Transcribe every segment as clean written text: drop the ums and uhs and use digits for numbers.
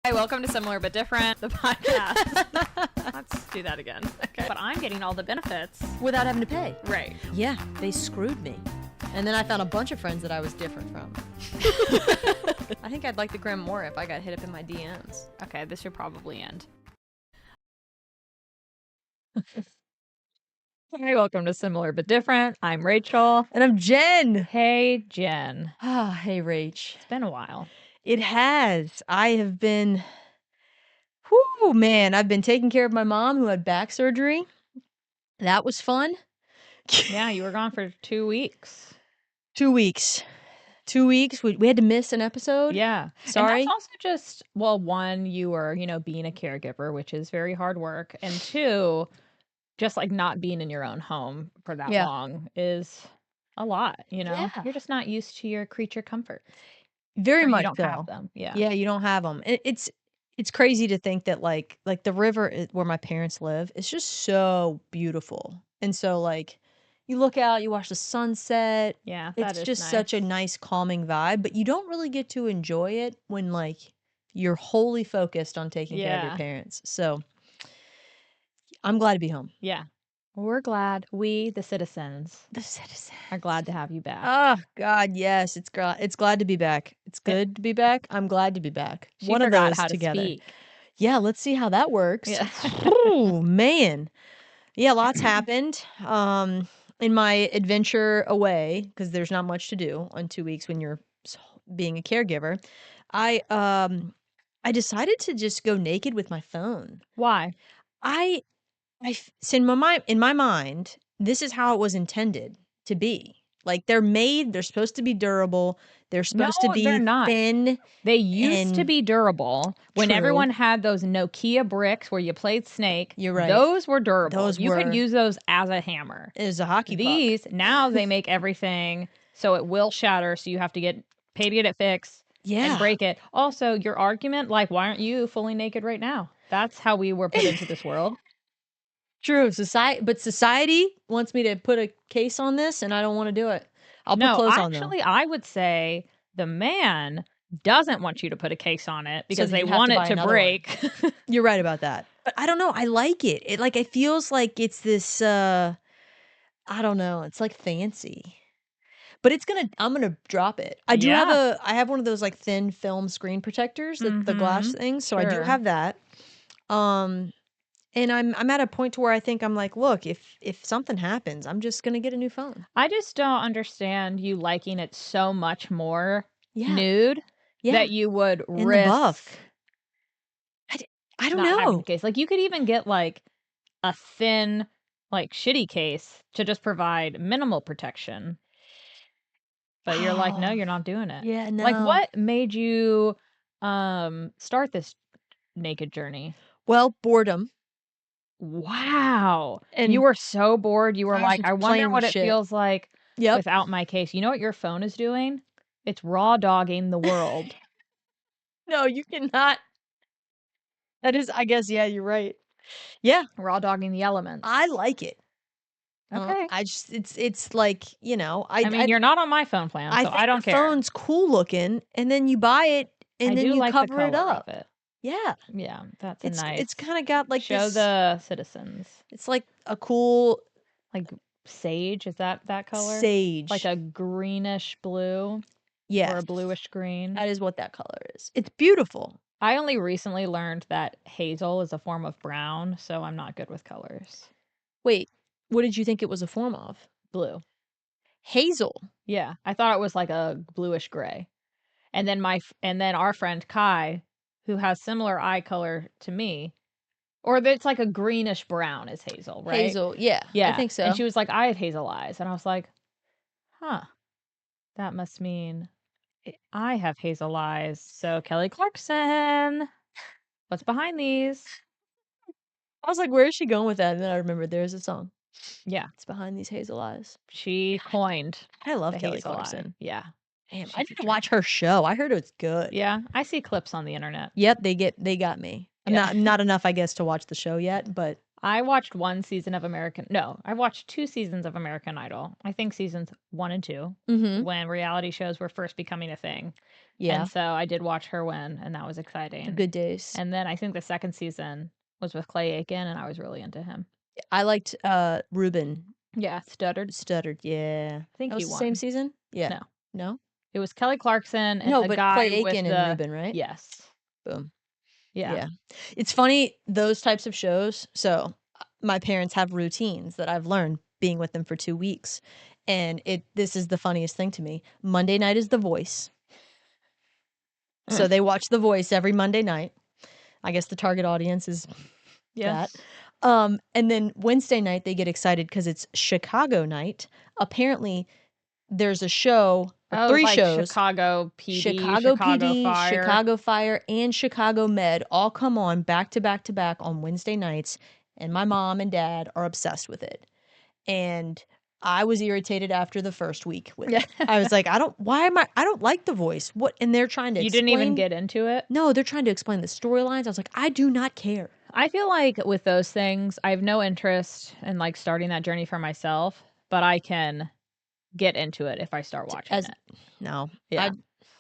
Hi, welcome to Similar But Different, the podcast. Let's do that again. Okay. But I'm getting all the benefits. Without having to pay. Right. Yeah, they screwed me. And then I found a bunch of friends that I was different from. I think I'd like the gram more if I got hit up in my DMs. Okay, this should probably end. Hi, welcome to Similar But Different. I'm Rachel. And I'm Jen. Hey, Jen. Ah, hey, Rach. It's been a while. It has. I have been, whoo, man, I've been taking care of my mom who had back surgery. That was fun. Yeah, you were gone for 2 weeks. 2 weeks. 2 weeks. We had to miss an episode. Yeah. Sorry. And that's also just, well, one, you were, being a caregiver, which is very hard work. And two, just like not being in your own home for that long is a lot, Yeah. You're just not used to your creature comforts. Very much you don't so. have them. Yeah. Yeah, you don't have them. It's crazy to think that like the river where my parents live is just so beautiful. And so like you look out, you watch the sunset. Yeah, It's just such a nice calming vibe, but you don't really get to enjoy it when like you're wholly focused on taking care of your parents. So I'm glad to be home. Yeah. We're glad. We, the citizens, are glad to have you back. Oh God, yes, it's glad to be back. It's good to be back. I'm glad to be back. She One of forgot those how together. to speak. Yeah, let's see how that works. Yeah. Oh man, yeah, lots happened. In my adventure away, because there's not much to do on 2 weeks when you're being a caregiver. I decided to just go naked with my phone. Why? So in my mind, this is how it was intended to be. Like they're supposed to be durable. They're supposed to be they're not. thin. They used to be durable when everyone had those Nokia bricks where you played Snake. You're right. Those were durable. Those you were. could use those as a hammer. It was a hockey puck. These, now they make everything so it will shatter, so you have to pay to get it fixed and break it. Also, your argument, like, why aren't you fully naked right now? That's how we were put into this world. True. Society wants me to put a case on this, and I don't want to do it. I'll put clothes on them. Actually, I would say the man doesn't want you to put a case on it because they want it to break. You're right about that. But I don't know. I like it. It feels like it's this, I don't know. It's like fancy. But I'm gonna drop it. I have one of those like thin film screen protectors, the glass things. So I do have that. And I'm at a point to where I think I'm like, look, if something happens, I'm just gonna get a new phone. I just don't understand you liking it so much more nude that you would in risk the buff. I don't know. Having a case. Like you could even get like a thin, like shitty case to just provide minimal protection. But you're like, no, you're not doing it. Yeah, no. Like what made you start this naked journey? Well, boredom. Wow. And you were so bored. You were like, I wonder what it feels like without my case. You know what your phone is doing? It's raw dogging the world. No, you cannot. That is, I guess, yeah, you're right. Yeah. Raw dogging the elements. I like it. Okay. It's like, I mean, you're not on my phone plan, so I don't care. The phone's cool looking, and then you buy it, and then you cover it up. Yeah. Yeah, that's a nice. It's kind of got like show the citizens. It's like a cool, like sage. Is that color? Sage, like a greenish blue. Yeah, or a bluish green. That is what that color is. It's beautiful. I only recently learned that hazel is a form of brown, so I'm not good with colors. Wait, what did you think it was a form of? Blue. Hazel. Yeah, I thought it was like a bluish gray. And then our friend Kai, who has similar eye color to me, or it's like a greenish brown is hazel, right? Hazel, yeah. I think so. And she was like, I have hazel eyes. And I was like, huh, that must mean I have hazel eyes. So Kelly Clarkson, what's behind these? I was like, where is she going with that? And then I remembered there's a song. Yeah. It's behind these hazel eyes. She coined. I love Kelly Clarkson. Yeah. Damn, I need to watch her show. I heard it's good. Yeah, I see clips on the internet. Yep, they got me. Yeah. Not enough, I guess, to watch the show yet, but I watched one season of I watched 2 seasons of American Idol. I think seasons 1 and 2 Mhm. when reality shows were first becoming a thing. And Yeah. so I did watch her win, and that was The exciting. Good Days. And then I think the second season was with Clay Aiken, and I was really into him. I liked, Ruben Yeah, Stuttered. Stuttered, yeah. I think That he was the same won. season? Yeah. No, No? it was Kelly Clarkson and No, the but guy Clay with Aiken and the Ruben, right? yes. Boom. Yeah. Yeah. It's funny, those types of shows so, my parents have routines that I've learned being with them for 2 weeks, and this is the funniest thing to me. Monday night is The Voice. So they watch The Voice every Monday night. I guess the target audience is that. Yes. And then Wednesday night, they get excited because it's Chicago night. Apparently, there's a show or Oh, 3 like shows, Chicago PD, Chicago Chicago PD, Fire. Chicago Fire, and Chicago Med all come on back to back to back on Wednesday nights, and my mom and dad are obsessed with it. And I was irritated after the first week with Yeah. it. I was like, I don't like The Voice. What? And they're trying to You didn't even explain. get into it? No, they're trying to explain the storylines. I was like, I do not care. I feel like with those things, I have no interest in like starting that journey for myself, but I can get into it if I start watching As it. no, Yeah.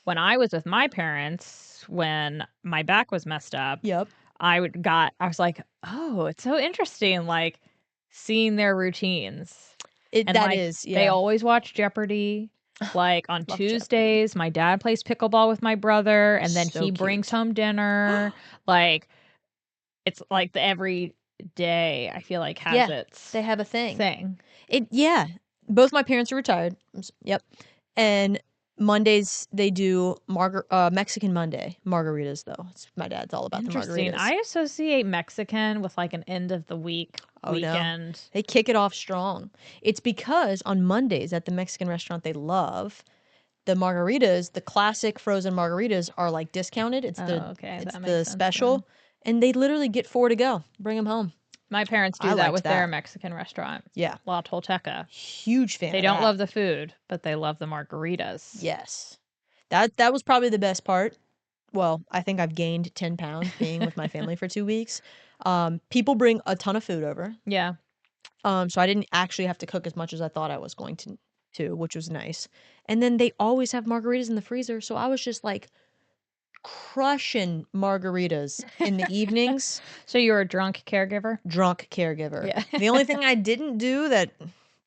When I was with my parents, when my back was messed up, yep. I was like, "Oh, it's so interesting like seeing their routines." And That like is, they yeah. always watch Jeopardy. Like on Love Jeopardy. Tuesdays, my dad plays pickleball with my brother and then So he brings cute. home dinner. Like it's like the every day I feel like has Yeah, its they have a thing. thing. Yeah. Both my parents are retired. Yep. And Mondays they do Mexican Monday margaritas though. My dad's all about the Interesting. margaritas. I associate Mexican with like an end of the week Oh no. weekend. They kick it off strong. It's because on Mondays at the Mexican restaurant they love, the margaritas, the classic frozen margaritas are like discounted. Oh, okay. It's That makes the sense then. special and they literally get 4 to go. Bring them home. My parents I do that liked with their that. Mexican restaurant, Yeah. La Tolteca. Huge fan They of don't that. love the food, but they love the margaritas. Yes. That was probably the best part. Well, I think I've gained 10 pounds being with my family for 2 weeks. People bring a ton of food over. Yeah. So I didn't actually have to cook as much as I thought I was going to, which was nice. And then they always have margaritas in the freezer, so I was just like crushing margaritas in the evenings. So you're a drunk caregiver? Drunk caregiver. Yeah. The only thing I didn't do that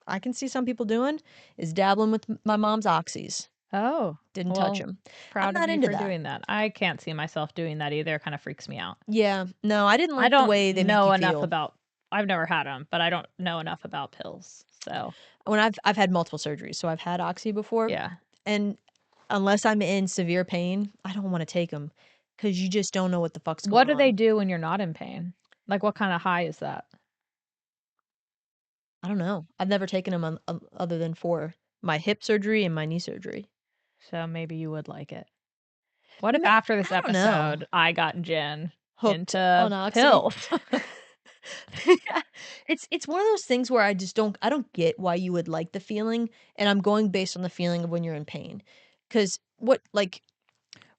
I can see some people doing is dabbling with my mom's oxys. Oh, Didn't touch well, them. I'm proud of not you into for that. doing that. I can't see myself doing that either. It kind of freaks me out. Yeah, no, I didn't I like the don't way they make know you enough feel. about I've never had them, but I don't know enough about pills. So, When I've had multiple surgeries, so I've had oxy before, yeah. and unless I'm in severe pain, I don't want to take them because you just don't know what the fuck's What going do they on. do when you're not in pain? Like what kind of high is that? I don't know. I've never taken them other than for my hip surgery and my knee surgery. So maybe you would like it. What if Ma- after this I don't know. episode I got Jen Hooked into on oxy. pills? It's one of those things where I don't get why you would like the feeling, and I'm going based on the feeling of when you're in pain. Because what like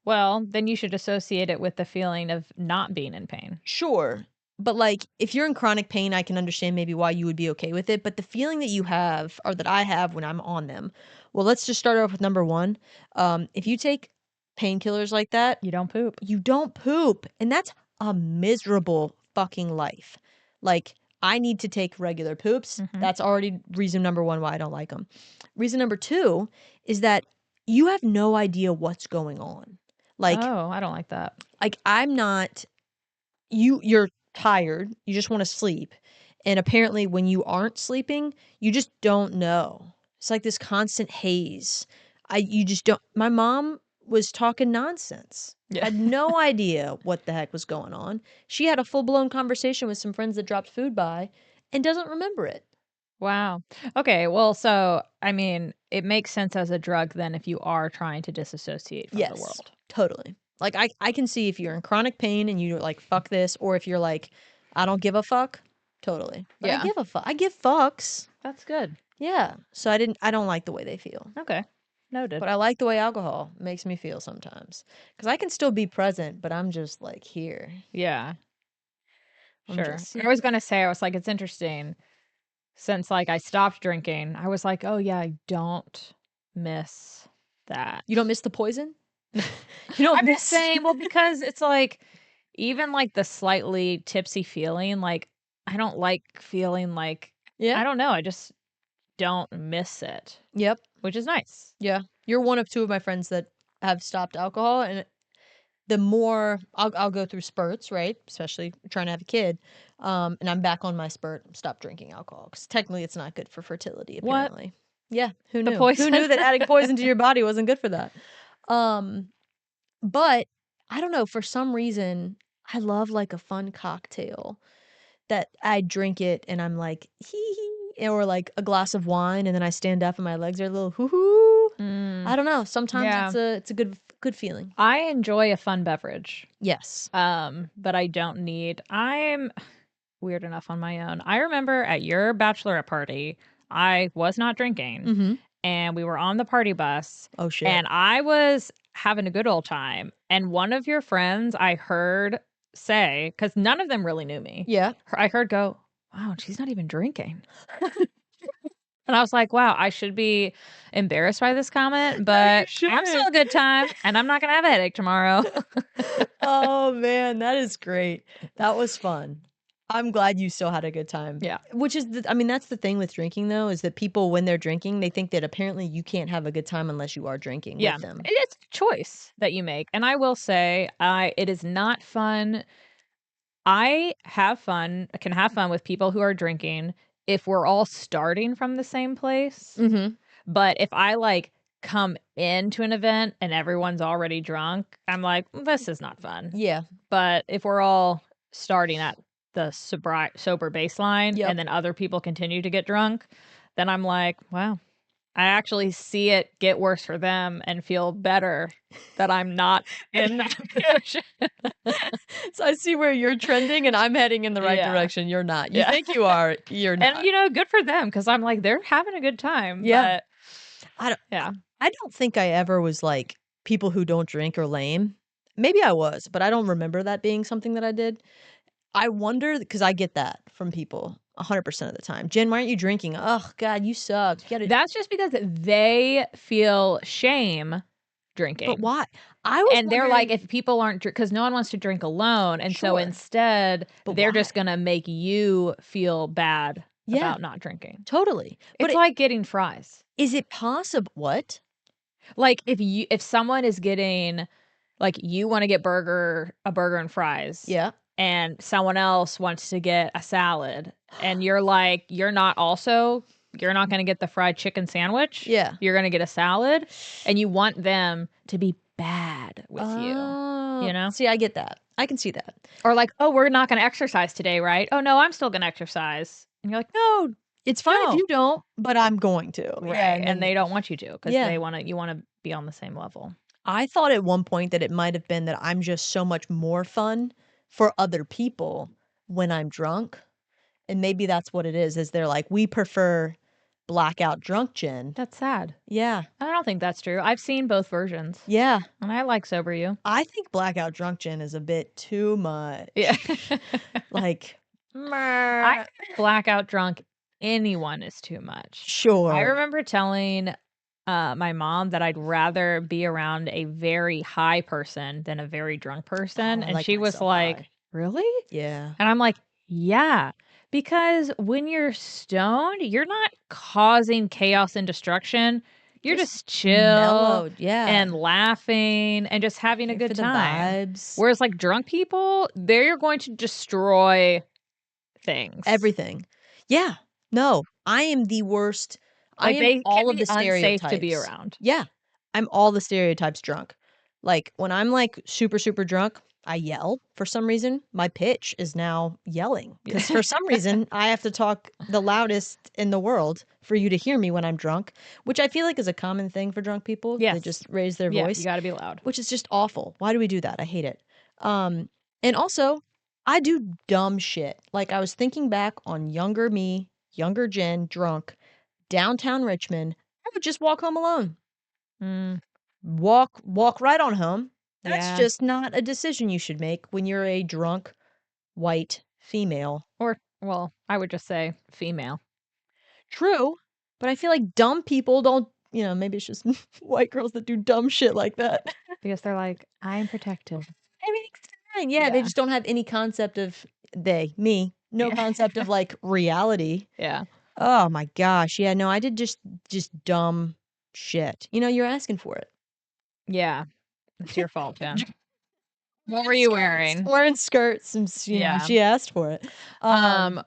Well, then you should associate it with the feeling of not being in pain. sure, but like if you're in chronic pain, I can understand maybe why you would be okay with it. But the feeling that you have or that I have when I'm on them, well, let's just start off with number one. If you take painkillers like that, You don't poop. you don't poop, and that's a miserable fucking life. Like I need to take regular poops. Mhm. That's already reason number one why I don't like them. Reason number two is that you have no idea what's going on. Like Oh, I don't like that. I'm not you're tired, you just want to sleep. And apparently when you aren't sleeping, you just don't know. It's like this constant haze. You just don't my mom was talking nonsense. Yeah. Had no idea what the heck was going on. She had a full-blown conversation with some friends that dropped food by and doesn't remember it. Wow. Okay, well, so, I mean, it makes sense as a drug then if you are trying to disassociate from the Yes, world. totally. Like I can see if you're in chronic pain and you're like fuck this or if you're like I don't give a fuck, totally. But I Yeah. give a fuck. I give fucks. That's good. Yeah. So I don't like the way they feel. Okay. Noted. But I like the way alcohol makes me feel sometimes. Cuz I can still be present, but I'm just like here. Yeah. Sure. I was gonna say, I was like, it's interesting since like I stopped drinking. I was like, oh yeah, I don't miss that. You don't miss the poison? You don't I'm miss just saying, well, because it's like even like the slightly tipsy feeling, like I don't like feeling like Yeah. I don't know, I just don't miss it. Yep. Which is nice. Yeah. You're one of two of my friends that have stopped alcohol, and the more I'll go through spurts, right? Especially trying to have a kid. And I'm back on my spurt, stop drinking alcohol because technically it's not good for fertility, What? apparently. Yeah, who The knew? Who poison? knew that adding poison to your body wasn't good for that? But I don't know, for some reason, I love like a fun cocktail that I drink it and I'm like, hee hee, or like a glass of wine and then I stand up and my legs are a little hoo hoo. I don't know. Sometimes Yeah. it's a good feeling. I enjoy a fun beverage. Yes. But I'm weird enough on my own. I remember at your bachelorette party, I was not drinking Mm-hmm. and we were on the party bus Oh shit. and I was having a good old time. And one of your friends I heard say, because none of them really knew me. Yeah. I heard go, wow, she's not even drinking. And I was like, wow, I should be embarrassed by this comment, but I'm still a good time and I'm not going to have a headache tomorrow. Oh man, that is great. That was fun. I'm glad you still had a good time. Yeah. Which is, I mean, that's the thing with drinking though, is that people, when they're drinking, they think that apparently you can't have a good time unless you are drinking Yeah. with them. It's a choice that you make. And I will say, it is not fun. I can have fun with people who are drinking if we're all starting from the same place. Mm-hmm. But if I like come into an event and everyone's already drunk, I'm like, this is not fun. Yeah. But if we're all starting at the sober baseline Yep. and then other people continue to get drunk, then I'm like, wow, I actually see it get worse for them and feel better that I'm not in that position. So I see where you're trending and I'm heading in the right Yeah. direction. You're not. You Yeah. think you are, you're not. And, you know, good for them because I'm like, they're having a good time. Yeah. But I don't think I ever was like, people who don't drink are lame. Maybe I was, but I don't remember that being something that I did. I wonder, because I get that from people 100% of the time. Jen, why aren't you drinking? Oh, God, you suck. You gotta... That's just because they feel shame drinking. But why? And they're like, if people aren't, because no one wants to drink alone. And so instead, they're just going to make you feel bad about not drinking. Totally. But it's like getting fries. Is it possible? What? Like if someone is getting, like you want to get a burger and fries. Yeah. And someone else wants to get a salad. And you're like, you're not going to get the fried chicken sandwich. Yeah. You're going to get a salad. And you want them to be bad with you. You know? See, I get that. I can see that. Or like, oh, we're not going to exercise today, right? Oh, no, I'm still going to exercise. And you're like, no, it's fine if you don't, but I'm going to. Right. Yeah, and they don't want you to because you want to be on the same level. I thought at one point that it might have been that I'm just so much more fun for other people when I'm drunk. And maybe that's what it is they're like, we prefer blackout drunk Jen. That's sad. Yeah. I don't think that's true. I've seen both versions. Yeah. And I like sober you. I think blackout drunk Jen is a bit too much. Yeah. Like, I think blackout drunk anyone is too much. Sure. I remember telling my mom that I'd rather be around a very high person than a very drunk person. And she was like, really? Yeah. And I'm like, yeah. Because when you're stoned, you're not causing chaos and destruction. You're just chill mellowed, and laughing and just having a good time. Whereas like drunk people, they're going to destroy things. Everything. Yeah. No, I am the worst. Like I am all of the stereotypes. Unsafe to be around. Yeah. I'm all the stereotypes drunk. Like when I'm like super, super drunk, I yell for some reason. My pitch is now yelling because for some reason I have to talk the loudest in the world for you to hear me when I'm drunk, which I feel like is a common thing for drunk people. Yes. They just raise their voice. You got to be loud. Which is just awful. Why do we do that? I hate it. And also, I do dumb shit. Like I was thinking back on younger me, younger Jen, drunk, downtown Richmond. I would just walk home alone. Walk right on home. That's just not a decision you should make when you're a drunk, white female. Or, well, I would just say female. True, but I feel like dumb people don't, maybe it's just white girls that do dumb shit like that. Because they're like, I'm protective. Everything's fine. Yeah, they just don't have any concept of no concept of like reality. Yeah. Oh my gosh. Yeah, no, I did just dumb shit. You're asking for it. Yeah. It's your fault, Jen. What were you wearing? Wearing skirts and she asked for it.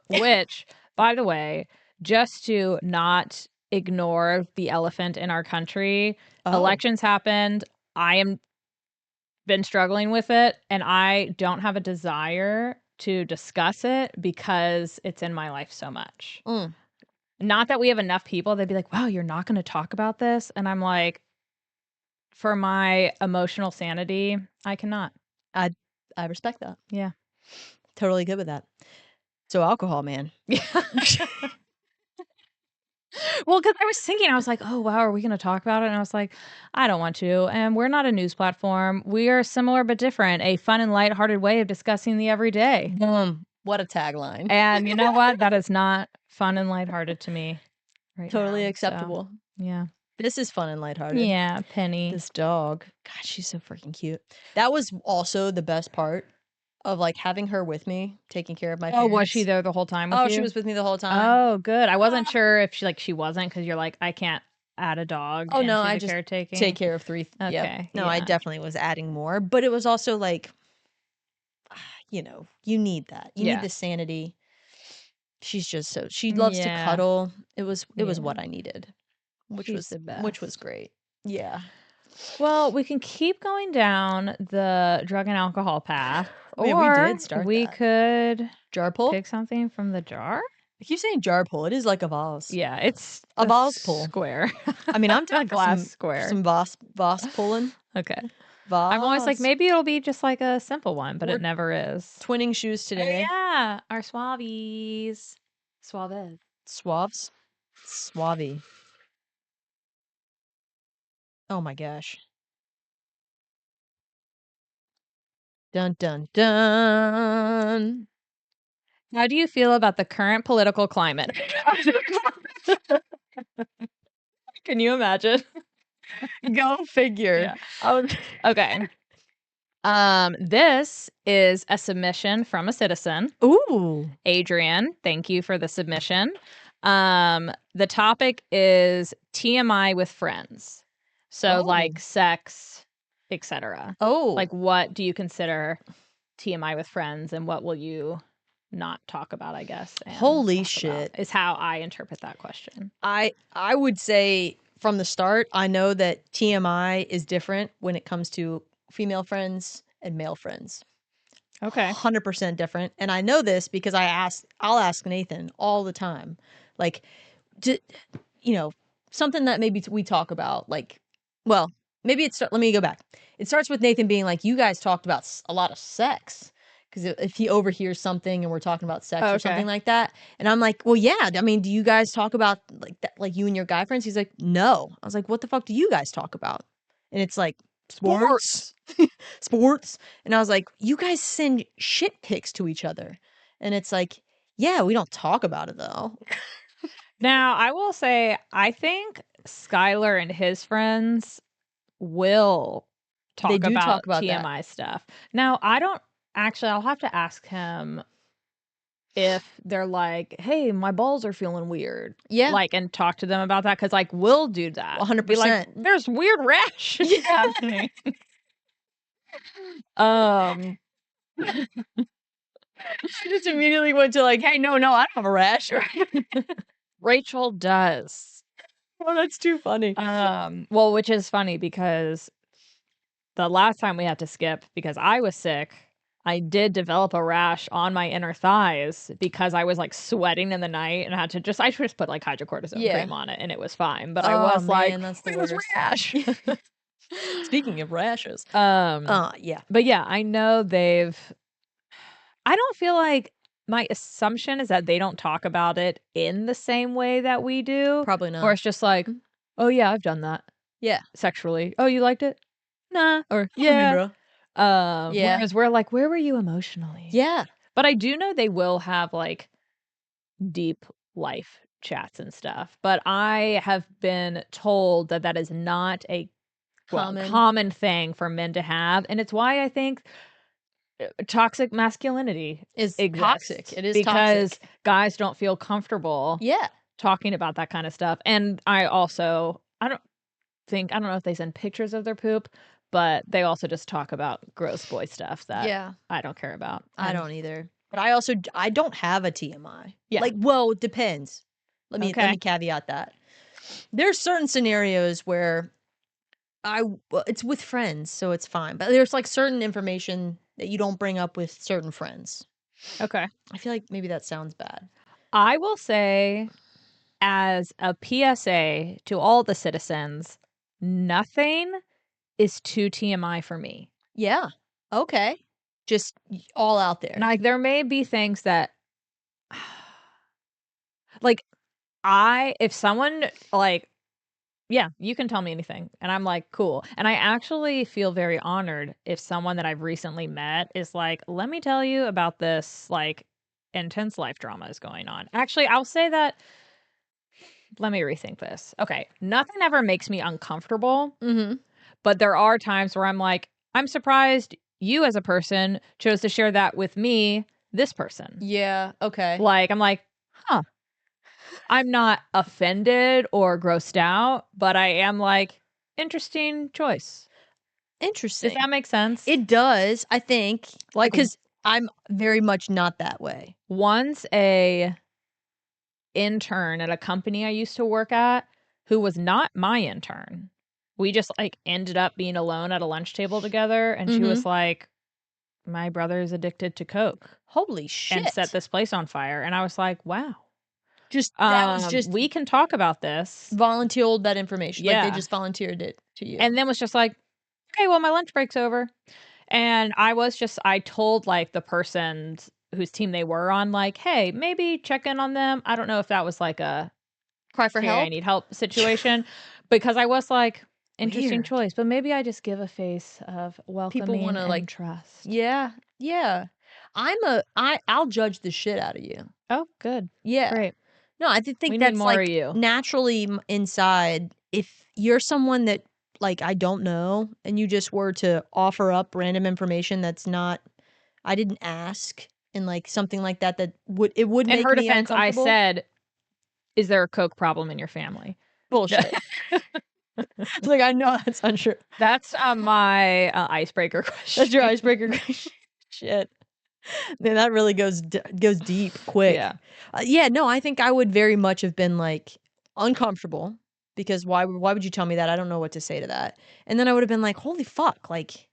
Which, by the way, just to not ignore the elephant in our country, elections happened. I am been struggling with it, and I don't have a desire to discuss it because it's in my life so much. Not that we have enough people, they'd be like, wow, you're not going to talk about this? And I'm like, for my emotional sanity, I cannot. I respect that. Yeah. Totally good with that. So alcohol, man. Yeah. Well, because I was thinking, I was like, oh, wow, are we going to talk about it? And I was like, I don't want to. And we're not a news platform. We are similar but different, a fun and lighthearted way of discussing the everyday. What a tagline. And you know what? That is not fun and lighthearted to me right Totally now, acceptable. So, yeah. This is fun and lighthearted. Yeah, Penny. This dog. God, she's so freaking cute. That was also the best part of like having her with me, taking care of my parents. Oh, was she there the whole time with you? Oh, she was with me the whole time. Oh, good. I wasn't sure if she wasn't, because you're like, I can't add a dog Oh, no, into I the just caretaking. take care of 3. Okay. Yep. No, I definitely was adding more, but it was also like, you need that. You need the sanity. She's just she loves to cuddle. It was what I needed, which was great. Yeah. Well, we can keep going down the drug and alcohol path, We did start we that. could Jar pull. pick something from the jar. I keep saying jar pull. It is like a vase. Yeah, it's a vase pull. Square. I mean, I'm doing glass square. Some vase pulling. Okay. Vase. I'm always like, maybe it'll be just like a simple one, but it never is. Twinning shoes today. Oh, yeah, our suavies. Suave. Suaves. Suave. Oh my gosh. Dun dun dun. How do you feel about the current political climate? Can you imagine? Go figure. Yeah. Okay. This is a submission from a citizen. Ooh. Adrian, thank you for the submission. The topic is TMI with friends. So like sex, etc. Oh. Like, what do you consider TMI with friends, and what will you not talk about, I guess? Holy shit. Is how I interpret that question. I would say from the start, I know that TMI is different when it comes to female friends and male friends. Okay. 100% different. And I know this because I'll ask Nathan all the time. Like, something that maybe we talk about, like, well, maybe let me go back. It starts with Nathan being like, you guys talked about a lot of sex. Because if he overhears something and we're talking about sex or something like that. And I'm like, well, yeah. I mean, do you guys talk about like that, like you and your guy friends? He's like, no. I was like, what the fuck do you guys talk about? And it's like, sports. Sports. And I was like, you guys send shit pics to each other. And it's like, yeah, we don't talk about it though. Now, I will say, I think Skylar and his friends will talk about TMI stuff. Now, I don't actually, I'll have to ask him if they're like, hey, my balls are feeling weird. Yeah. Like, and talk to them about that. Cause like, we'll do that. 100%. Be like, there's weird rashes happening. I just immediately went to like, hey, no, I don't have a rash. Rachel does. Oh, that's too funny. Well, which is funny because the last time we had to skip because I was sick, I did develop a rash on my inner thighs because I was like sweating in the night and I just put like hydrocortisone cream on it and it was fine. But I was like, that's the worst rash. Speaking of rashes. Yeah. But yeah, I know I don't feel like, my assumption is that they don't talk about it in the same way that we do. Probably not. Or it's just like, oh yeah, I've done that. Yeah. Sexually. Oh, you liked it? Nah. Or yeah. Whereas we're like, where were you emotionally? Yeah. But I do know they will have like deep life chats and stuff. But I have been told that that is not a common thing for men to have. And it's why I think toxic masculinity Is exists. toxic. It is because toxic. guys don't feel comfortable talking about that kind of stuff. And I don't know if they send pictures of their poop, but they also just talk about gross boy stuff that I don't care about. I don't either. But I don't have a TMI. Yeah. Like, well, it depends. Let me caveat that. There's certain scenarios where it's with friends, so it's fine. But there's like certain information that you don't bring up with certain friends. Okay. I feel like maybe that sounds bad. I will say, as a PSA to all the citizens, nothing is too TMI for me. Yeah. Okay. Just all out there. Like, there may be things that, like, if someone, like, yeah, you can tell me anything. And I'm like, cool. And I actually feel very honored if someone that I've recently met is like, let me tell you about this, like, intense life drama is going on. Actually, I'll say that. Let me rethink this. Okay. Nothing ever makes me uncomfortable. Mm-hmm. But there are times where I'm like, I'm surprised you as a person chose to share that with me, this person. Yeah. Okay. Like, I'm like, huh. I'm not offended or grossed out, but I am like, interesting choice. Interesting. Does that make sense? It does, I think. Like, because I'm very much not that way. Once a intern at a company I used to work at who was not my intern, we just like ended up being alone at a lunch table together, and she was like, my brother is addicted to coke. Holy shit. And set this place on fire. And I was like, wow. That was just we can talk about this. Volunteered that information. Yeah. Like, they just volunteered it to you. And then was just like, okay, well, my lunch break's over. And I told like the person whose team they were on, like, hey, maybe check in on them. I don't know if that was like a cry for help, I need help situation, because I was like, interesting Weird. choice, but maybe I just give a face of welcoming People want to like trust. Yeah. I'll judge the shit out of you. Oh, good. Yeah. Great. No, I think We that's need more like of you. Naturally inside. If you're someone that like I don't know, and you just were to offer up random information that's not, I didn't ask, and like something like that would In make her me defense, I uncomfortable. said, is there a coke problem in your family? Bullshit. Like, I know that's untrue. That's my icebreaker question. That's your icebreaker question. Shit. Man, that really goes deep quick. Yeah. No, I think I would very much have been like uncomfortable, because why would you tell me that? I don't know what to say to that. And then I would have been like, holy fuck, like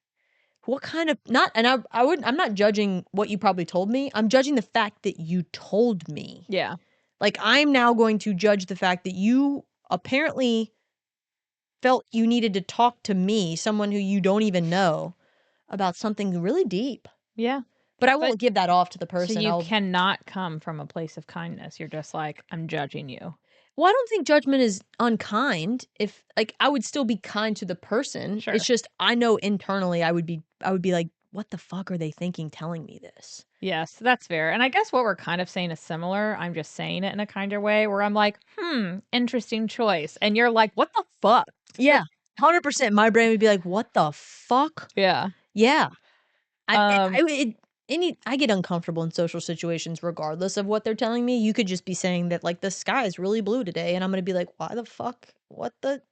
what kind of not, and I'm not judging what you probably told me. I'm judging the fact that you told me. Yeah. Like, I'm now going to judge the fact that you apparently felt you needed to talk to me, someone who you don't even know, about something really deep. Yeah. But I won't give that off to the person. So you cannot come from a place of kindness. You're just like, I'm judging you. Well, I don't think judgment is unkind. If like, I would still be kind to the person. Sure. It's just, I know internally I would be like, what the fuck are they thinking telling me this? Yes, that's fair. And I guess what we're kind of saying is similar. I'm just saying it in a kinder way where I'm like, interesting choice. And you're like, what the fuck? Yeah. 100%. My brain would be like, what the fuck? Yeah. Yeah. I get uncomfortable in social situations regardless of what they're telling me. You could just be saying that like the sky is really blue today, and I'm going to be like, why the fuck? What the?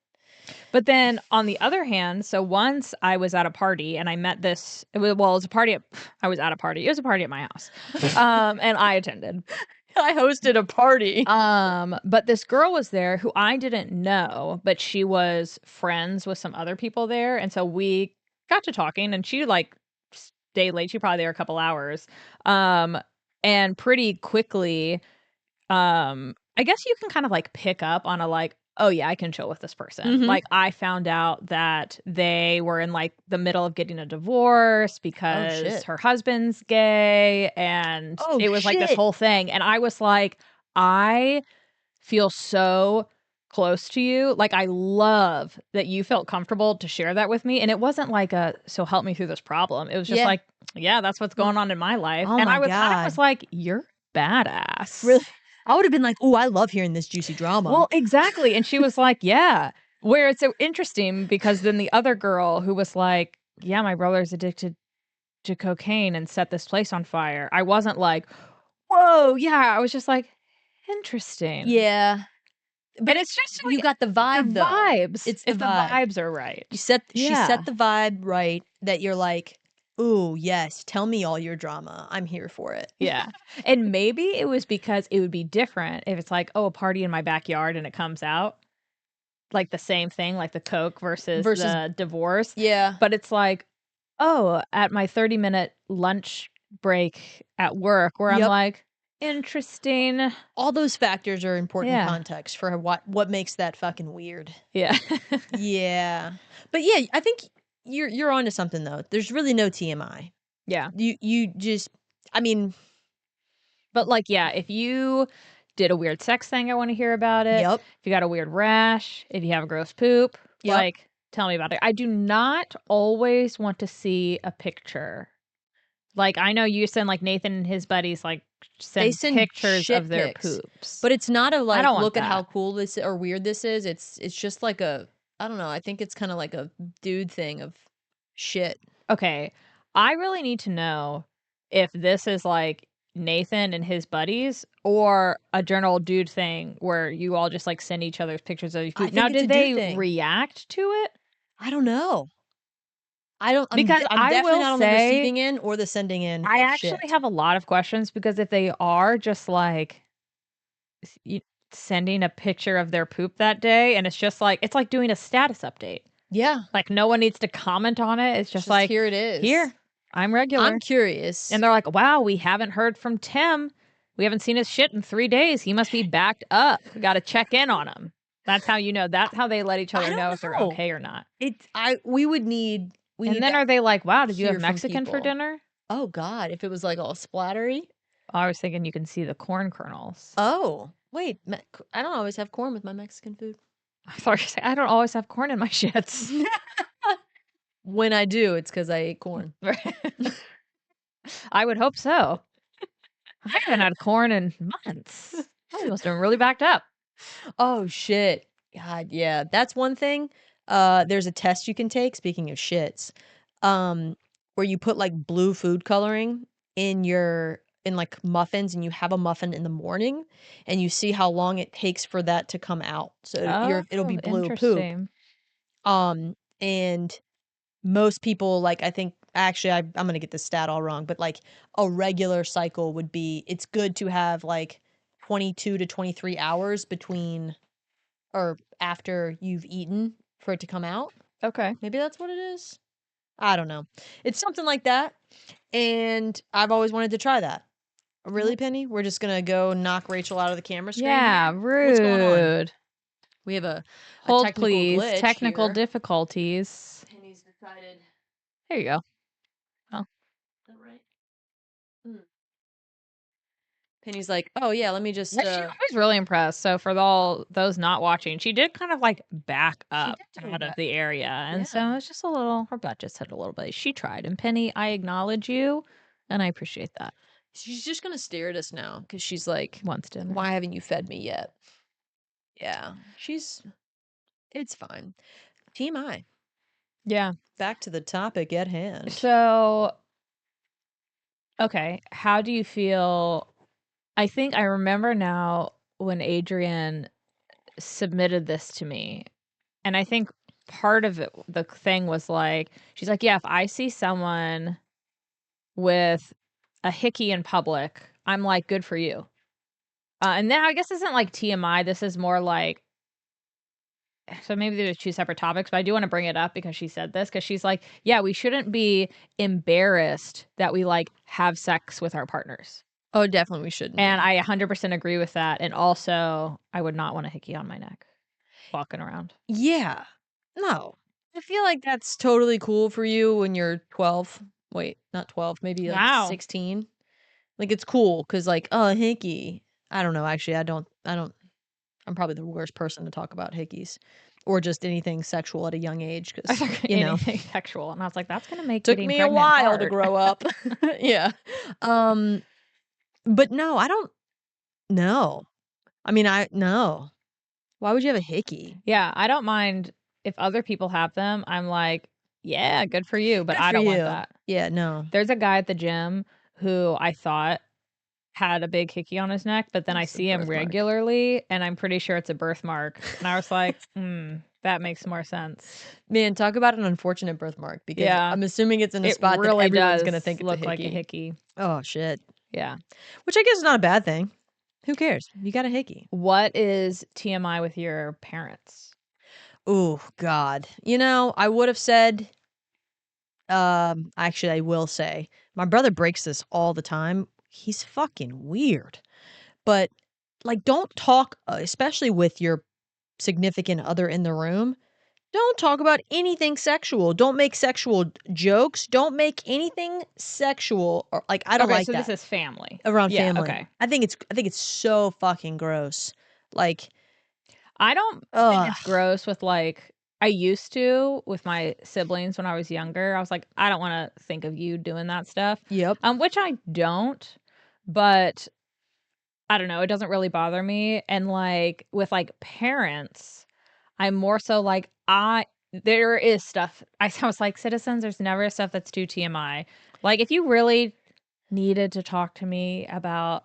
But then on the other hand, so once I was at a party and I met this, it was a party. I was at a party. It was a party at my house. And I attended. I hosted a party. But this girl was there who I didn't know, but she was friends with some other people there. And so we got to talking, and she like stayed late. She probably there a couple hours. And pretty quickly, I guess you can kind of like pick up on a like, oh yeah, I can chill with this person. Like, I found out that they were in like the middle of getting a divorce because her husband's gay, and it was like this whole thing. And I was like, I feel so close to you. Like, I love that you felt comfortable to share that with me. And it wasn't like so help me through this problem. It was just Yeah. like, yeah, that's what's going on in my life. Oh And my I was kind of God. was like, you're badass. Really? I would have been like, "Oh, I love hearing this juicy drama." Well, exactly. And she was like, yeah. Where it's so interesting because then the other girl who was like, yeah, my brother's addicted to cocaine and set this place on fire. I wasn't like, whoa, yeah. I was just like, interesting. Yeah. But And it's just you like got the the vibe though. vibes. It's the If the vibe. vibes are right. She Yeah. set the vibe right that you're like, "Ooh, yes, tell me all your drama. I'm here for it." Yeah. And maybe it was because it would be different if it's like, oh, a party in my backyard and it comes out. Like the same thing, like the Coke versus Versus the divorce. yeah. But it's like, oh, at my 30-minute lunch break at work where I'm Yep. like, interesting. All those factors are important Yeah. context for what makes that fucking weird. Yeah. Yeah. But yeah, I think you're onto something though. There's really no TMI. Yeah. You just I mean, But like, yeah, if you did a weird sex thing, I want to hear about it. yep. If you got a weird rash, if you have a gross poop, Yep. like, tell me about it. I do not always want to see a picture. Like, I know you send like Nathan and his buddies like They send send pictures shit of their pics. poops. But it's not a I like, don't want look at how that. cool this or weird this is. It's just like a I don't know. I think it's kind of like a dude thing of shit. Okay. I really need to know if this is like Nathan and his buddies or a general dude thing where you all just like send each other's pictures of your I poop. Now, think it's a did dude they thing. react to it? I don't know. I don't Because I'm I definitely will not on the say receiving end or the sending end I of actually shit. have a lot of questions because if they are just like sending a picture of their poop that day and it's just like it's like doing a status update. Yeah. Like no one needs to comment on it. It's just Just like here it is. here, I'm regular. I'm curious. And they're like, "Wow, we haven't heard from Tim. We haven't seen his shit in 3 days. He must be backed up. We got to check in on him." That's how you know. That's how they let each I other know if don't they're know. okay or not. We would need And then to are they like, "Wow, did you have hear from Mexican for people. dinner?" Oh god, if it was like all splattery. I was thinking you can see the corn kernels. Oh, wait, I don't always have corn with my Mexican food. I thought you were saying, I don't always have corn in my shits. When I do, it's because I ate corn. I would hope so. I haven't had corn in months. I must have been really backed up. Oh shit. God, yeah. That's one thing. There's a test you can take, speaking of shits, where you put like blue food coloring in like muffins and you have a muffin in the morning and you see how long it takes for that to come out. So it'll be Oh, blue poop. interesting. And most people like I think actually I'm gonna get the stat all wrong, but like a regular cycle would be it's good to have like 22 to 23 hours between or after you've eaten for it to come out. Okay. Maybe that's what it is. I don't know. It's something like that. And I've always wanted to try that. Really, Penny? We're just gonna go knock Rachel out of the camera screen. Yeah, Here? What's going on? rude. We have a Hold, technical please. glitch Technical here. difficulties. Penny's decided. There you go. Oh. Is that right? Penny's like, oh yeah, let me just. I was really impressed. So for all those not watching, she did kind of like back up out of the area, and so it's just a little. Her butt just hit a little bit. She tried, and Penny, I acknowledge you, and I appreciate that. She's just gonna stare at us now because she's like, Once dinner. why haven't you fed me yet? Yeah, it's fine. TMI. Yeah. Back to the topic at hand. So, okay, how do you feel? I think I remember now when Adrian submitted this to me. And I think part of it, the thing was like, she's like, yeah, if I see someone with a hickey in public, I'm like, good for you. And then I guess this isn't like TMI. This is more like, so maybe there's two separate topics, but I do want to bring it up because she said this because she's like, yeah, we shouldn't be embarrassed that we like have sex with our partners. Oh, definitely we shouldn't. And I 100% agree with that. And also, I would not want a hickey on my neck walking around. Yeah. No. I feel like that's totally cool for you when you're 12. Wait, not 12, maybe like 16. Like it's cool because like, oh, hinky. I don't know. Actually, I don't I'm probably the worst person to talk about hickeys or just anything sexual at a young age because, anything sexual. And I was like, that's going to make took getting me a pregnant while hard. to grow up. Yeah. But no, I don't know. I mean, no. Why would you have a hickey? Yeah, I don't mind if other people have them. I'm like, yeah, good for you, but Good I for don't want you. that. Yeah, no. There's a guy at the gym who I thought had a big hickey on his neck, but then I It's a see him birthmark. regularly and I'm pretty sure it's a birthmark. And I was like, that makes more sense. Man, talk about an unfortunate birthmark because Yeah. I'm assuming it's in a It spot that really everyone's does gonna think it's a look like a hickey. hickey. Oh shit. Yeah. Which I guess is not a bad thing. Who cares? You got a hickey. What is TMI with your parents? Oh God. I would have said actually I will say my brother breaks this all the time. He's fucking weird. But like don't talk especially with your significant other in the room. Don't talk about anything sexual. Don't make sexual jokes. Don't make anything sexual or like I don't Okay, like so that this is family. around Yeah, family. okay. I think it's so fucking gross. Like I don't think it's gross with like I used to with my siblings when I was younger. I was like, I don't want to think of you doing that stuff. Yep. Which I don't, but I don't know, it doesn't really bother me. And like with like parents, I'm more so like there is stuff. I was like, citizens, there's never stuff that's too TMI. Like if you really needed to talk to me about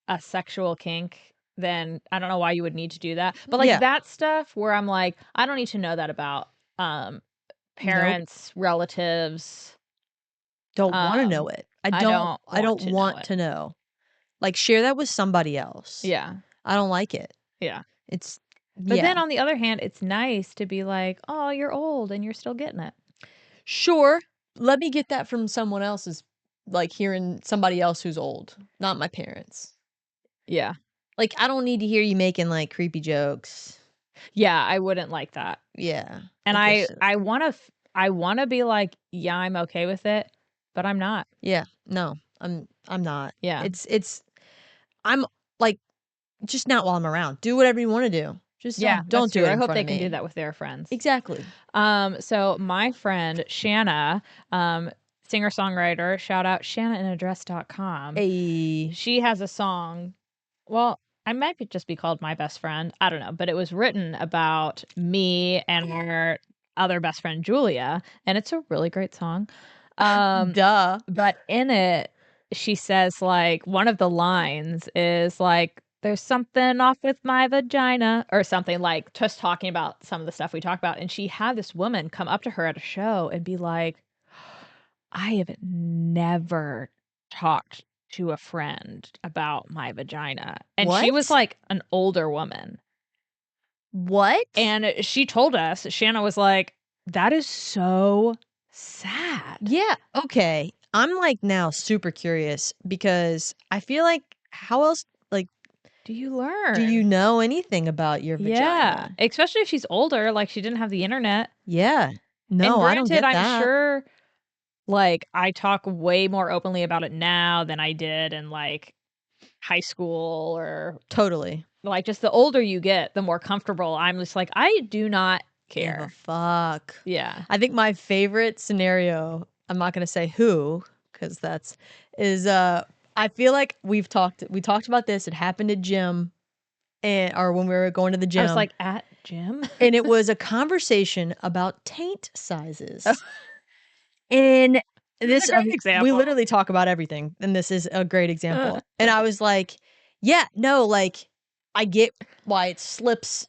a sexual kink, then I don't know why you would need to do that. But like Yeah. that stuff where I'm like, I don't need to know that about Nope. parents, relatives. Don't wanna know it. I I don't don't I want don't to know want it. to know. Like, share that with somebody else. Yeah. I don't like it. Yeah. It's But yeah. then on the other hand, it's nice to be like, "Oh, you're old and you're still getting it." Sure. Let me get that from someone else's like, hearing somebody else who's old, not my parents. Yeah. Like, I don't need to hear you making, like, creepy jokes. Yeah, I wouldn't like that. Yeah. And Like, it's I wanna be like, "Yeah, I'm okay with it," but I'm not. yeah. No. I'm not. Yeah. It's I'm, like, just not while I'm around. Do whatever you wanna do. Just Yeah, don't that's do true. it I in hope front they of can do me. that with their friends. Exactly. So my friend Shanna, singer-songwriter, shout out shannainnadress.com. A She has a song. Well, I might just be called My Best Friend. I don't know, but it was written about me and our other best friend Julia, and it's a really great song. duh. But in it, she says like one of the lines is like, "There's something off with my vagina," or something like just talking about some of the stuff we talk about. And she had this woman come up to her at a show and be like, "I have never talked to a friend about my vagina." And she was What? like an older woman. What? And she told us, Shanna was like, "That is so sad." Yeah, okay. I'm, like, now super curious because I feel like how else, like, Do you do you learn? know anything about your Yeah, vagina? especially if she's older, like, she didn't have the internet. Yeah. And No, I don't granted, get I'm that. sure, like, I talk way more openly about it now than I did in, like, high school or, Totally. like, just the older you get, the more comfortable I'm just like, "I do not Give a care." fuck. Yeah. I think my favorite scenario, I'm not gonna say who, 'cause I feel like we talked about this, it happened at gym or when we were going to the I was gym, like, "At gym?" and it was a conversation about taint sizes. And That's this a great we example. literally talk about everything, and this is a great example. And I was like, "Yeah, no, like, I get why it slips,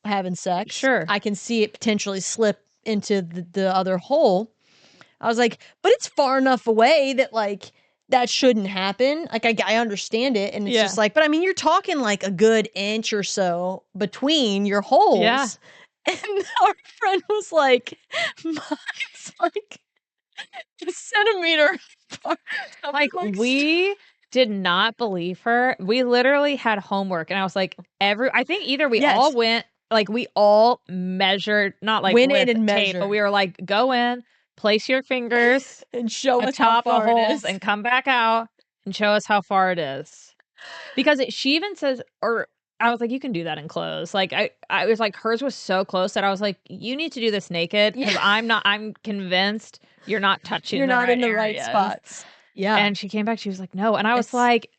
having sex. Sure. I can see it potentially slip into the other hole." I was like, "But it's far enough away that, like, that shouldn't happen." Like, I understand it, and it's Yeah. just like, but I mean, you're talking, like, a good inch or so between your Yeah. holes. And our friend was like, "Mine's, like, a centimeter apart." Like, I'm we did not believe her. We literally had homework, and I was like, I think either we all Yes. went like, we all measured, not, like, Went in with and tape, but we measured were like, "Go in, place your fingers and show us how atop the far it holes, is. and come back out, and show us how far it is." Because she even says or I was like, "You can do that in clothes." Like, I was like hers was so close that I was like, "You need to do this naked because Yeah. I'm convinced you're not touching You're the not right in the right areas." spots. Yeah. And she came back, she was like, "No." And I was It's like,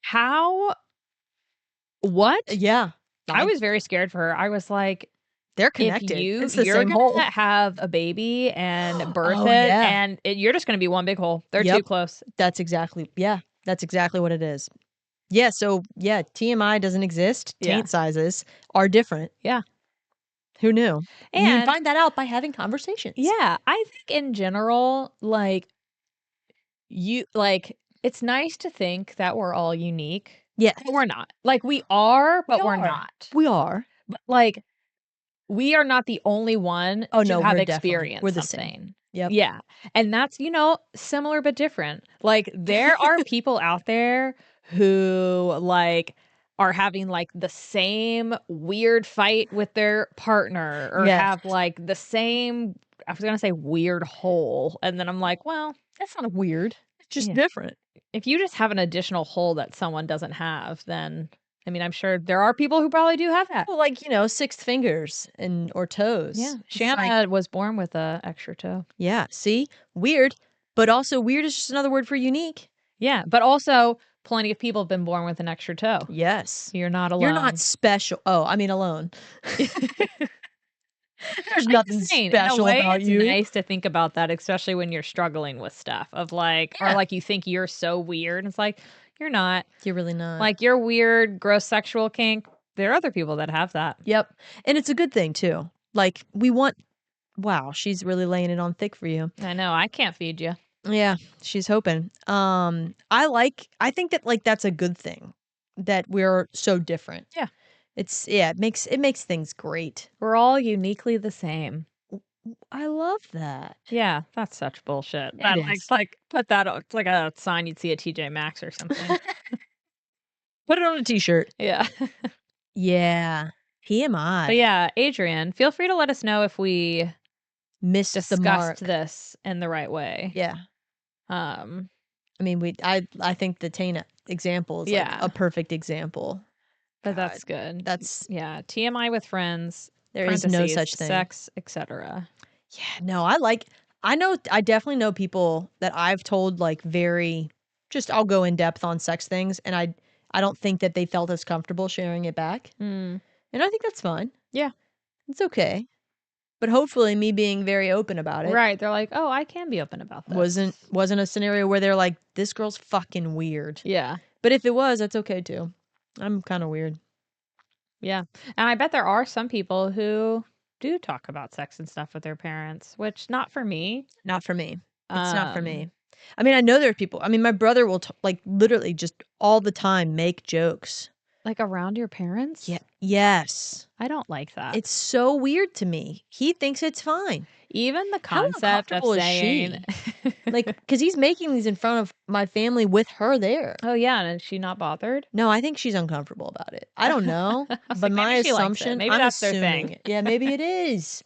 "How? What?" yeah. I I was very scared for her. I was like, they're "If connected. It's the you're same hole. gonna have a baby and birth Oh, it, yeah. and you're just gonna be one big hole. They're too Yep. close." That's exactly that's exactly what it is. Yeah, so, yeah, TMI doesn't exist. Yeah. Taint sizes are different. Yeah. Who knew? And you And find that out by having conversations. yeah, I think in general, like, it's nice to think that we're all unique, Yes. but we're not. Like, we are, We but we're are. not. We are. But, like, we are not the only one Oh, to no, have we're experienced the same. something. Yep. Yeah, and that's, similar but different. Like, there are people out there who, like, are having, like, the same weird fight with their partner or Yes. have, like, the same I was gonna say weird hole, and then I'm like, "Well, That's not weird. It's just yeah, different. if you just have an additional hole that someone doesn't have, then I mean, I'm sure there are people who probably do have that." Well, like, sixth fingers or Yeah, toes. It's like, Shanna was born with a extra toe. yeah, see? Weird, but also weird is just another word for unique. Yeah, but also plenty of people have been born with an extra toe. Yes. You're not You're not alone. special. Oh, I mean alone. There's I'm nothing just saying, in a special way, about it's you. nice to think about that, especially when you're struggling with stuff of like, or Yeah. like you think you're so weird. And it's like, you're not. You're really not. Like your weird, gross sexual kink. There are other people that have that. Yep. And it's a good thing too. Like we want wow, she's really laying it on thick for you. I know. I can't feed you. Yeah, she's hoping. I think that like that's a good thing that we're so different. Yeah. It makes things great. We're all uniquely the same. I love that. Yeah, that's such bullshit. It That is. like put that. It's like a sign you'd see at TJ Maxx or something. Put it on a t-shirt. Yeah. Yeah. TMI. But yeah, Adrian, feel free to let us know if we Missed the mark. discussed this in the right way. Yeah. Um, I mean, I think the Tana example is like Yeah. a perfect example. but God, that's good. That's Yeah, TMI with friends, there is no parentheses, such thing. sex, etc. Yeah, no, I definitely know people that I've told like very just I'll go in depth on sex things and I don't think that they felt as comfortable sharing it back. Mm. And I think that's fine. Yeah. It's okay. But hopefully me being very open about it Right. They're like, oh, I can be open about this. wasn't a scenario where they're like, this girl's fucking weird. Yeah. But if it was, that's okay too. I'm kind of weird. Yeah. And I bet there are some people who do talk about sex and stuff with their parents, which not for me. Not for me. It's not for me. I mean, I know there are people. I mean, my brother will like literally just all the time make jokes. Like around your parents? Yeah. Yes. I don't like that. It's so weird to me. He thinks it's fine. Even the How concept of uncomfortable is saying, Like, because he's making these in front of my family with her there. oh yeah, and is she not bothered? No, I think she's uncomfortable about it. I don't know, I was but like, my maybe she likes it. assumption, Maybe I'm that's their assuming, thing. yeah, maybe it is.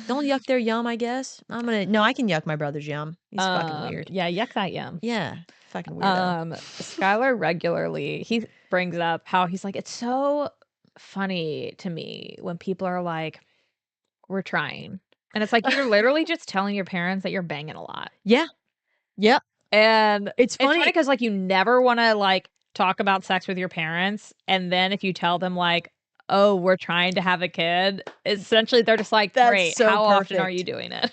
Don't yuck their yum, I guess. No, I can yuck my brother's yum. He's fucking weird. Yeah, yuck that yum. Yeah, fucking weirdo. Skylar regularly he brings up how he's like, it's so funny to me when people are like, we're trying. And it's like you're literally just telling your parents that you're banging a lot. Yeah, yep. And It's it's funny funny. because like you never want to like talk about sex with your parents, and then if you tell them like, oh, we're trying to have a kid, essentially they're just like, That's great, so how often are perfect. you doing it?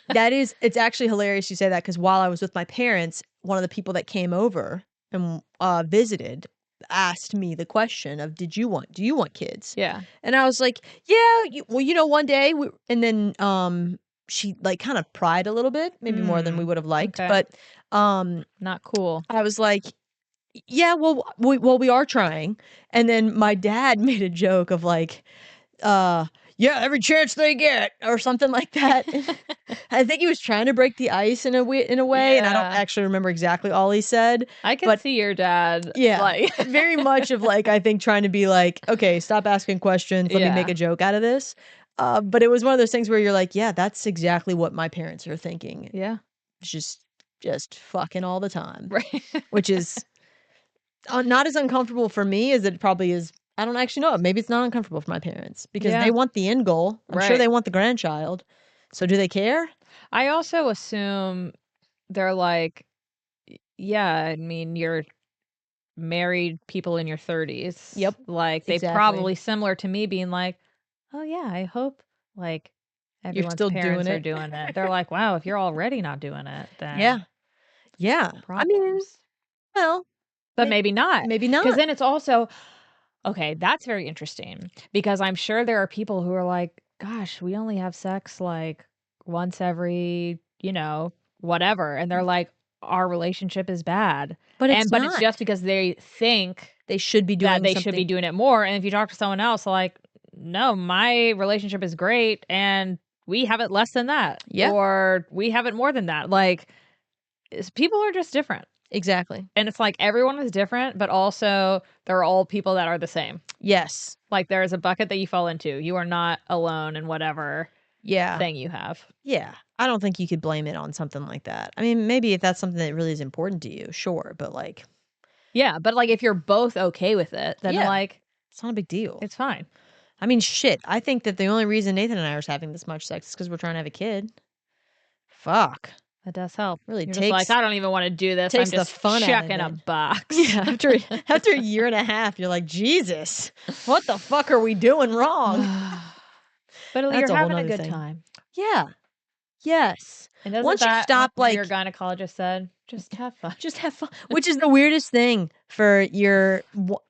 It's actually hilarious you say that because while I was with my parents, one of the people that came over and visited asked me the question of, do you want kids? Yeah. And I was like, yeah, one day and then she like kind of pried a little bit, maybe more than we would have liked, okay. but Not cool. I was like, yeah, well we are trying. And then my dad made a joke of like, yeah, every chance they get or something like that. I think he was trying to break the ice in a way, and I don't Yeah. actually remember exactly all he said. I can but see your dad. yeah, Like, very much of like, I think trying to be like, okay, stop asking questions. Let me make Yeah. a joke out of this. But it was one of those things where you're like, yeah, that's exactly what my parents are thinking. yeah. It's just fucking all the time, Right. which is not as uncomfortable for me as it probably is, I don't actually know. Maybe it's not uncomfortable for my parents because Yeah. they want the end goal. I'm sure Right. they want the grandchild. So do they care? I also assume they're like, yeah, I mean, you're married people in your 30s. Yep, Like, they exactly. probably similar to me being like, "Oh, yeah, I hope, like, You're everyone's still doing parents are it. doing it." They're like, "Wow, if you're already not doing it, Yeah. then Yeah. I mean, problems." well, But maybe not, maybe because not. then it's also okay, that's very interesting because I'm sure there are people who are like, "Gosh, we only have sex, like, once every, whatever," and they're like, "Our relationship is bad." But it's But it's not. just because they think They should be that doing they should be something. doing it more, and if you talk to someone else, like, "No, my relationship is great, and we have it less than that," Yeah, or, "We have it more than that." Like, people are just different, exactly. and it's like everyone is different, but also they're all people that are the same. Yes. Like, there's a bucket that you fall into. You are not alone in whatever Yeah. thing you have. Yeah. I don't think you could blame it on something like that. I mean, maybe if that's something that really is important to you, sure. But like, Yeah, but, like, if you're both okay with it, then, yeah, like, it's not a big deal. it's fine. I mean, shit. I think that the only reason Nathan and I are having this much sex is because we're trying to have a kid. Fuck. It does help. Really You're just like, takes "I don't even wanna do this. I'm takes the just fun out of checking a it. box." Yeah, after a year and a half, you're like, Jesus, what the fuck are we doing wrong? But you're That's a whole having a nother good thing. time. Yeah. Yes. And isn't Once you that stop, what your like, gynecologist said? Just have fun. just have fun, which is the weirdest thing for your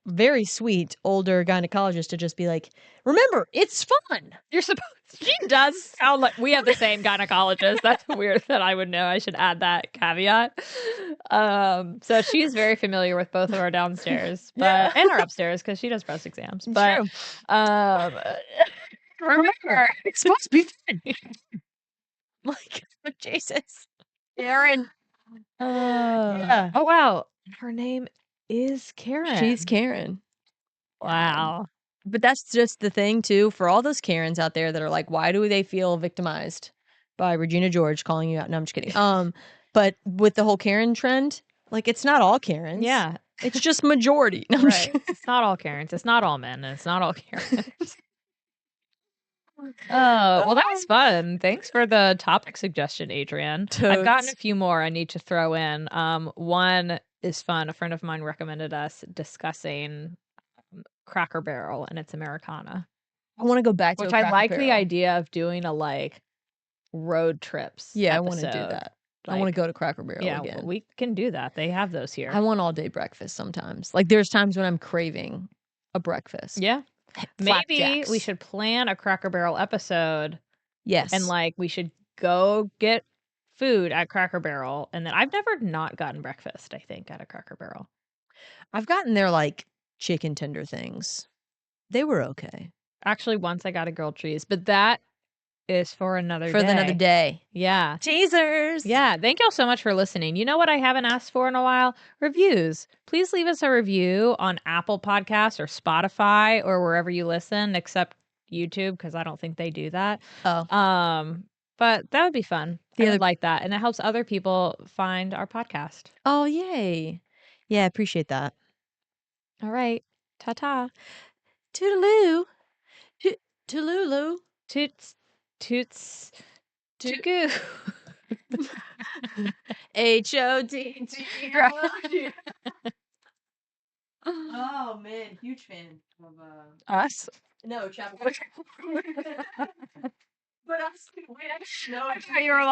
very sweet older gynecologist to just be like, remember, it's fun. You're supposed She does sound like we have the same gynecologist. That's weird that I would know. I should add that caveat. So she's very familiar with both of our downstairs, Yeah. and our upstairs because she does breast exams. But True. um, remember, It's supposed to be fun. Like, Jesus. Aaron. Yeah. oh wow, her name is Karen. She's Karen. Wow. But that's just the thing too, for all those Karens out there that are like, why do they feel victimized by Regina George calling you out? No, I'm just kidding. But with the whole Karen trend, like, it's not all Karens. Yeah. It's just majority. No, I'm just Right. kidding. It's not all Karens. It's not all men, and it's not all Karens. Oh, well, that was fun. Thanks for the topic suggestion, Adrian. I've gotten Totes. a few more I need to throw in. One is fun. A friend of mine recommended us discussing Cracker Barrel and its Americana, I want to go back to which a I Cracker like the Barrel. idea of doing a like road trips Yeah, I want episode. to do that. I want to go to Cracker Barrel Yeah, again. we can do that. They have those here. I want all day breakfast sometimes. Like, there's times when I'm craving a breakfast. Yeah. Maybe we Flapjacks. should plan a Cracker Barrel episode. Yes. And like we should go get food at Cracker Barrel. And then I've never not gotten breakfast, I think, at a Cracker Barrel. I've gotten their like chicken tender things. They were okay. Actually, once I got a grilled cheese, but that is for another For day. another day. Yeah. Teasers. Yeah. Thank y'all so much for listening. You know what I haven't asked for in a while? Reviews. Please leave us a review on Apple Podcasts or Spotify or wherever you listen, except YouTube, because I don't think they do that. Oh. But that would be fun. The I other- would like that. And it helps other people find our podcast. Oh, yay. Yeah, I appreciate that. All right. Ta-ta. Toodaloo. Toodaloo. Toots. Toots. Toot-goo. HOTT. Oh, man. Huge fan of Us? No, Chapel. But us. I thought you were like